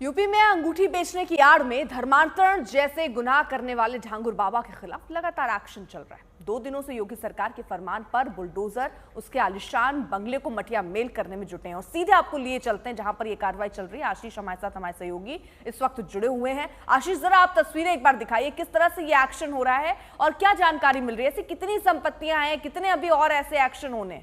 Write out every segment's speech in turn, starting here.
UP में अंगूठी बेचने की आड़ में धर्मांतरण जैसे गुनाह करने वाले झांगुर बाबा के खिलाफ लगातार एक्शन चल रहा है। 2 दिनों से योगी सरकार के फरमान पर बुलडोजर उसके आलिशान बंगले को मटिया मेल करने में जुटे हैं और सीधे आपको लिए चलते हैं जहां पर यह कार्रवाई चल रही है। आशीष हमारे साथ, हमारे सहयोगी इस वक्त जुड़े हुए हैं। आशीष, जरा आप तस्वीरें एक बार दिखाइए, किस तरह से ये एक्शन हो रहा है और क्या जानकारी मिल रही है? ऐसी कितनी संपत्तियां हैं, कितने अभी और ऐसे एक्शन होने?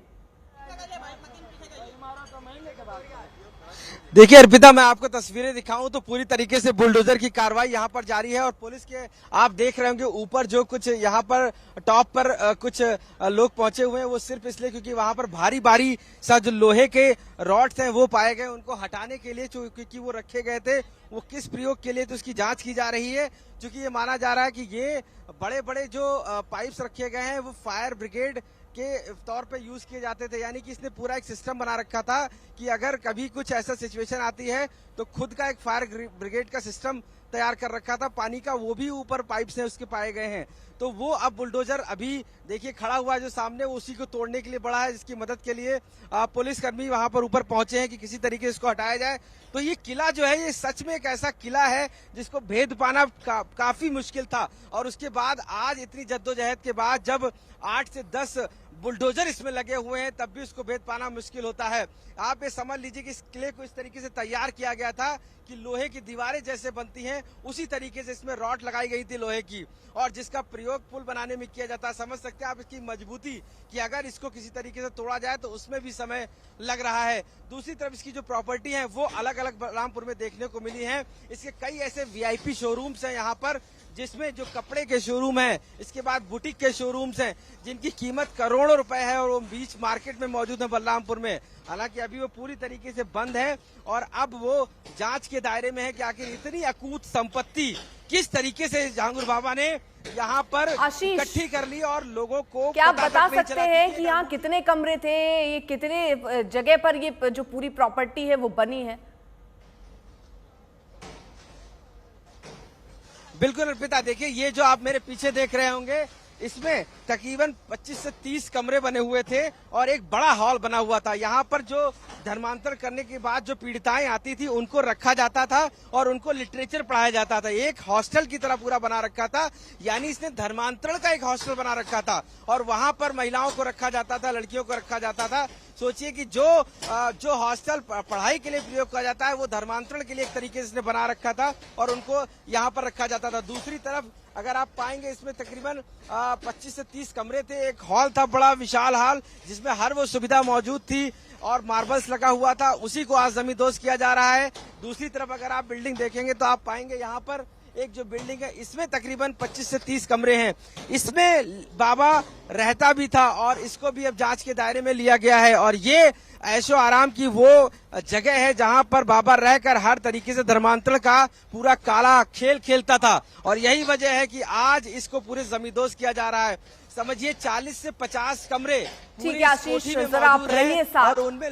देखिए अर्पिता, मैं आपको तस्वीरें दिखाऊं तो पूरी तरीके से बुलडोजर की कार्रवाई यहां पर जारी है और पुलिस के आप देख रहे होंगे ऊपर जो कुछ यहां पर टॉप पर कुछ लोग पहुंचे हुए हैं वो सिर्फ इसलिए क्योंकि वहां पर भारी भारी सा जो लोहे के रॉड्स हैं वो पाए गए, उनको हटाने के लिए क्योंकि वो रखे गए थे, वो किस प्रयोग के लिए तो उसकी जांच की जा रही है। क्योंकि ये माना जा रहा है कि ये बड़े बड़े जो पाइप्स रखे गए हैं वो फायर ब्रिगेड के तौर पे यूज किए जाते थे, यानी कि इसने पूरा एक सिस्टम बना रखा था कि अगर कभी कुछ ऐसा सिचुएशन आती है तो खुद का एक फायर ब्रिगेड का सिस्टम तैयार कर रखा था पानी का, वो भी ऊपर पाइप से उसके पाए गए हैं। तो वो अब बुलडोजर अभी देखिए खड़ा हुआ है जो सामने, उसी को तोड़ने के लिए बड़ा है, जिसकी मदद के लिए पुलिसकर्मी वहां पर ऊपर पहुंचे हैं कि किसी तरीके से इसको हटाया जाए। तो ये किला जो है ये सच में एक ऐसा किला है जिसको भेद पाना काफी मुश्किल था और उसके बाद आज इतनी जद्दोजहद के बाद जब 8 से 10 बुलडोजर इसमें लगे हुए हैं तब भी उसको भेद पाना मुश्किल होता है। आप ये समझ लीजिए कि इस किले को इस तरीके से तैयार किया गया था कि लोहे की दीवारें जैसे बनती हैं उसी तरीके से इसमें रॉड लगाई गई थी लोहे की, और जिसका प्रयोग पुल बनाने में किया जाता है। समझ सकते हैं आप इसकी मजबूती कि अगर इसको किसी तरीके से तोड़ा जाए तो उसमें भी समय लग रहा है। दूसरी तरफ इसकी जो प्रॉपर्टी है वो अलग अलग बलरामपुर में देखने को मिली है। इसके कई ऐसे वीआईपी शोरूम्स हैं यहाँ पर, जिसमें जो कपड़े के शोरूम हैं, इसके बाद बुटीक के शोरूम्स हैं जिनकी कीमत करोड़ों रुपए है और वो बीच मार्केट में मौजूद है बलरामपुर में। हालांकि अभी वो पूरी तरीके से बंद है और अब वो जांच के दायरे में है कि आखिर इतनी अकूत संपत्ति किस तरीके से झांगुर बाबा ने यहाँ पर इकट्ठी कर ली और लोगों को क्या आप बता सकते हैं कि यहाँ कितने कमरे थे, ये कितने जगह पर ये जो पूरी प्रॉपर्टी है वो बनी है? बिल्कुल अर्पिता, देखिए ये जो आप मेरे पीछे देख रहे होंगे इसमें तकरीबन 25 से 30 कमरे बने हुए थे और एक बड़ा हॉल बना हुआ था। यहाँ पर जो धर्मांतरण करने के बाद जो पीड़िताएं आती थी उनको रखा जाता था और उनको लिटरेचर पढ़ाया जाता था। एक हॉस्टल की तरह पूरा बना रखा था, यानी इसने धर्मांतरण का एक हॉस्टल बना रखा था और वहां पर महिलाओं को रखा जाता था, लड़कियों को रखा जाता था। सोचिए कि जो हॉस्टल पढ़ाई के लिए प्रयोग किया जाता है वो धर्मांतरण के लिए एक तरीके से इसने बना रखा था और उनको यहाँ पर रखा जाता था। दूसरी तरफ अगर आप पाएंगे इसमें तकरीबन 25 से 30 कमरे थे, एक हॉल था, बड़ा विशाल हॉल जिसमें हर वो सुविधा मौजूद थी और मार्बल्स लगा हुआ था, उसी को आज जमींदोज किया जा रहा है। दूसरी तरफ अगर आप बिल्डिंग देखेंगे तो आप पाएंगे यहाँ पर एक जो बिल्डिंग है इसमें तकरीबन 25 से 30 कमरे हैं, इसमें बाबा रहता भी था और इसको भी अब जांच के दायरे में लिया गया है। और ये ऐशो आराम की वो जगह है जहां पर बाबा रहकर हर तरीके से धर्मांतरण का पूरा काला खेल खेलता था और यही वजह है कि आज इसको पूरे जमींदोज किया जा रहा है। समझिए 40 से 50 कमरे ठीक है आशीष, जरा आप रहिए साथ। और उनमें